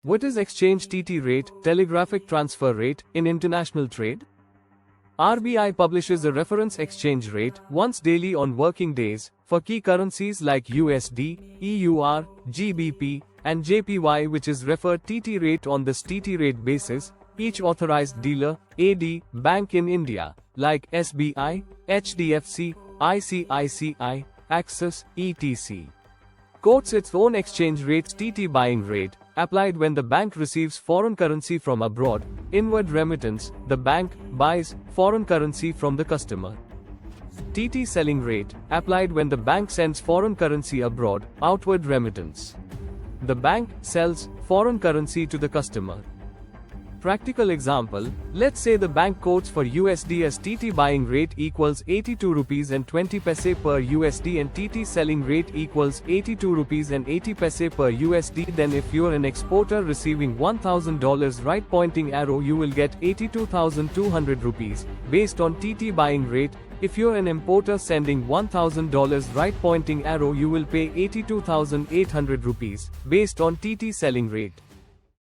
What is exchange TT rate, telegraphic transfer rate, in international trade? RBI publishes a reference exchange rate once daily on working days for key currencies like USD, EUR, GBP, and JPY, which is referred TT rate on this TT rate basis. Each authorized dealer, AD, bank in India, like SBI, HDFC, ICICI, Axis, etc., quotes its own exchange rates TT buying rate, applied when the bank receives foreign currency from abroad, inward remittance, the bank buys foreign currency from the customer. TT selling rate, applied when the bank sends foreign currency abroad, outward remittance. The bank sells foreign currency to the customer. Practical example, let's say the bank quotes for USD as TT buying rate equals 82 rupees and 20 paise per USD and TT selling rate equals 82 rupees and 80 paise per USD. Then if you're an exporter receiving $1,000 right pointing arrow, you will get 82,200 rupees based on TT buying rate. If you're an importer sending $1,000 right pointing arrow, you will pay 82,800 rupees based on TT selling rate.